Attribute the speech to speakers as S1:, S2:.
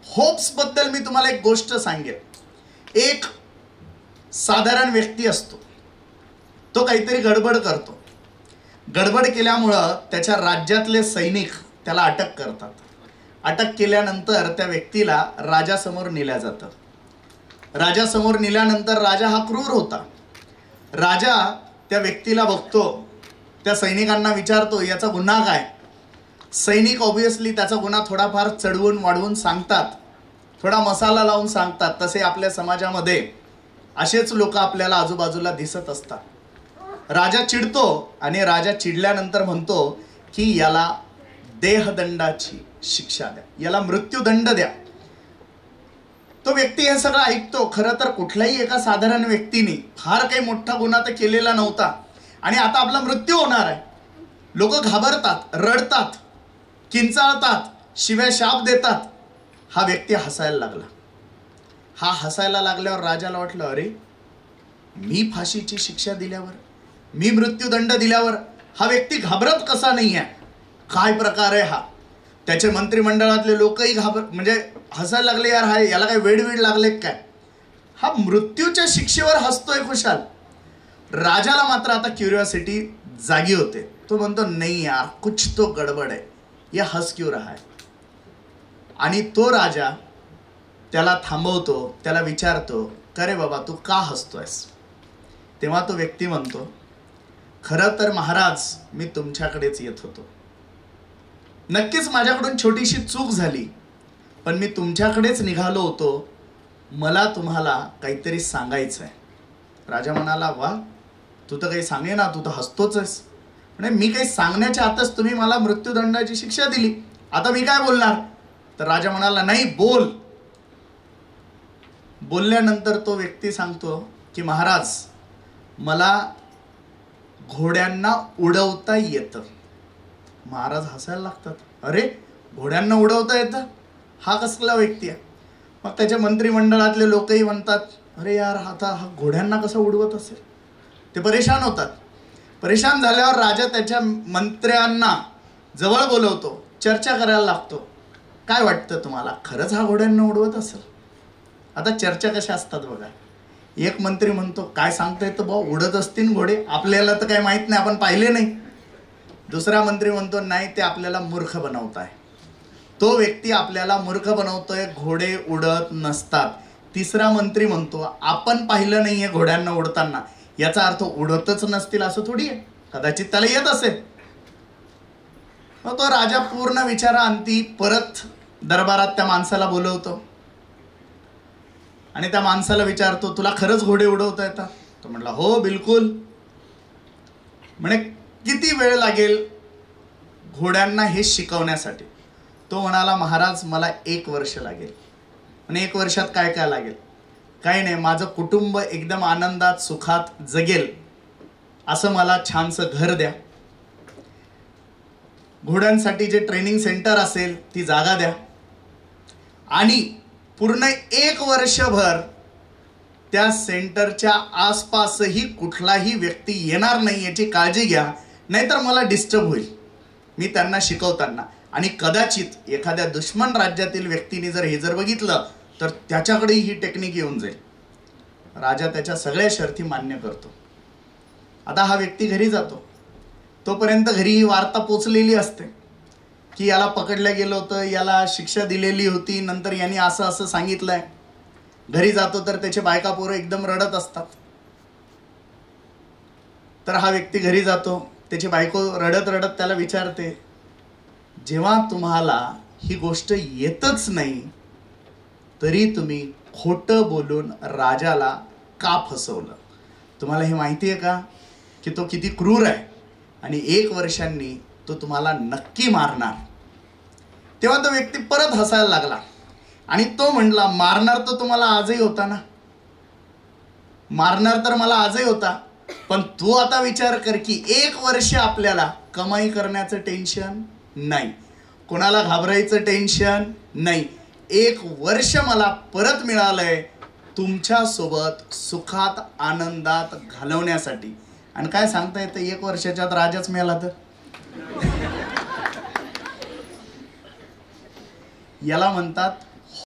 S1: Hopes बद्दल मी तुम्हाला एक गोष्ट सांगेन। एक साधारण व्यक्ती असतो, तो काहीतरी गडबड करतो, गडबड केल्यामुळं त्याच्या राज्यातले सैनिक त्याला अटक करतात। अटक केल्यानंतर त्या व्यक्तीला राजासमोर नेल्या जातं। राजासमोर नेल्यानंतर राजा हा क्रूर होता। राजा त्या व्यक्तीला बघतो, त्या सैनिकांना विचारतो याचा गुन्हा काय। सैनिक ऑब्विसली त्याचा गुन्हा थोडाफार चढवून वाढवून सांगतात, थोडा मसाला लावून सांगतात। तसे आपल्या समाजामध्ये असेच लोक आपल्याला आजूबाजूला दिसत असतात। राजा चिडतो आणि राजा चिडल्यानंतर म्हणतो की याला देहदंडाची शिक्षा द्या, याला मृत्यूदंड द्या। तो व्यक्ती हे सगळं ऐकतो। खरं तर कुठल्याही एका साधारण व्यक्तीने फार काही मोठा गुन्हा तर केलेला नव्हता आणि आता आपला मृत्यू होणार आहे। लोक घाबरतात, रडतात, किंचाळतात, शिव्या शाप देतात। हा व्यक्ती हसायला लागला। हा हसायला लागल्यावर राजाला वाटलं, अरे मी फाशीची शिक्षा दिल्यावर, मी मृत्यूदंड दिल्यावर हा व्यक्ती घाबरत कसा नाही आहे, काय प्रकार आहे हा। त्याचे मंत्रिमंडळातले लोकही म्हणजे हसायला लागले, यार हा याला काय वेड लागले काय, हा मृत्यूच्या शिक्षेवर हसतोय खुशाल। राजाला मात्र आता क्युरिओसिटी जागी होते। तो म्हणतो नाही यार कुछ तो गडबड है, ये हंस क्यों रहा है। आणि तो राजा त्याला थांबवतो, त्याला विचारतो, अरे बाबा तू का हसतोयस। तेव्हा तो व्यक्ती म्हणतो, खरं तर महाराज मी तुमच्याकडेच येत होतो। नक्कीच माझ्याकडून छोटीशी चूक झाली, पण मी तुमच्याकडेच निघालो होतो, मला तुम्हाला काहीतरी सांगायचं आहे। राजा म्हणाला, वा तू तर काही सांगे ना, तू तर हसतोच आहेस। म्हणजे मी काही सांगण्याच्या आतच तुम्ही मला मृत्यूदंडाची शिक्षा दिली, आता मी काय बोलणार। तर राजा म्हणाला, नाही बोल। बोलल्यानंतर तो व्यक्ती सांगतो की महाराज मला घोड्यांना उडवता येतं। महाराज हसायला लागतात, अरे घोड्यांना उडवता येतं, हा कसला व्यक्ती आहे। मग त्याच्या मंत्रिमंडळातले लोकही म्हणतात, अरे यार आता हा घोड्यांना कसं उडवत असेल। ते परेशान होतात। परेशान झाल्यावर राजा त्याच्या मंत्र्यांना जवळ बोलवतो, चर्चा करायला लागतो, काय वाटतं तुम्हाला खरंच हा घोड्यांना उडवत असेल। आता चर्चा कशा असतात बघा, एक मंत्री म्हणतो, काय सांगता येतं भाऊ, उडत असतील घोडे, आपल्याला तर काही माहित नाही, आपण पाहिले नाही। दुसरा मंत्री म्हणतो, नाही ते आपल्याला मूर्ख बनवताय। तो व्यक्ती आपल्याला मूर्ख बनवतोय, घोडे उडत नसतात। तिसरा मंत्री म्हणतो, आपण पाहिलं नाहीये घोड्यांना उडताना, याचा अर्थ उडतच नसतील असं थोडी आहे, कदाचित त्याला येत असेल। मग तो राजा पूर्ण विचारांती परत दरबारात त्या माणसाला बोलवतो आणि त्या माणसाला विचारतो, तुला खरंच घोडे उडवता येतात। तो म्हटला, हो बिलकुल। म्हणे किती वेळ लागेल घोड्यांना हे शिकवण्यासाठी। तो म्हणाला, महाराज मला 1 वर्ष लागेल। आणि 1 वर्षात काय काय लागेल, काही नाही, माझं कुटुंब एकदम आनंदात सुखात जगेल असं मला छानसं घर द्या, घोड्यांसाठी जे ट्रेनिंग सेंटर असेल ती जागा द्या, आणि पूर्ण 1 वर्षभर त्या सेंटरच्या आसपासही कुठलाही व्यक्ती येणार नाही याची काळजी घ्या, नाहीतर मला डिस्टर्ब होईल मी त्यांना शिकवताना। आणि कदाचित एखाद्या दुश्मन राज्यातील व्यक्तीने जर हे जर बघितलं तर त्याच्याकडे ही टेक्निक येऊन जाईल। राजा त्याच्या सगळ्या शर्ती मान्य करतो। आता हा व्यक्ती घरी जातो, तोपर्यंत घरी ही वार्ता पोचलेली असते की याला पकडलं गेलं होतं, याला शिक्षा दिलेली होती, नंतर यांनी असं असं सांगितलंय। घरी जातो तर त्याचे बायका पोरं एकदम रडत असतात। तर हा व्यक्ती घरी जातो, त्याची बायको रडत रडत त्याला विचारते, जेव्हा तुम्हाला ही गोष्ट येतच नाही तरी तुम्ही खोटं बोलून राजाला का फसवलं। तुम्हाला हे माहिती आहे का की तो किती क्रूर आहे आणि 1 वर्षांनी तो तुम्हाला नक्की मारणार। तेव्हा तो व्यक्ती परत हसायला लागला आणि तो म्हटला, मारणार तर तुम्हाला आजही होता ना, मारणार तर मला आजही होता, पण तू आता विचार कर की 1 वर्ष आपल्याला कमाई करण्याचं टेन्शन नाही, कोणाला घाबरायचं टेन्शन नाही, 1 वर्ष मला परत मिळालंय तुमच्या सोबत सुखात आनंदात घालवण्यासाठी। आणि काय सांगता येतं, 1 वर्षाच्या आत राजाच मिळाला तर। याला म्हणतात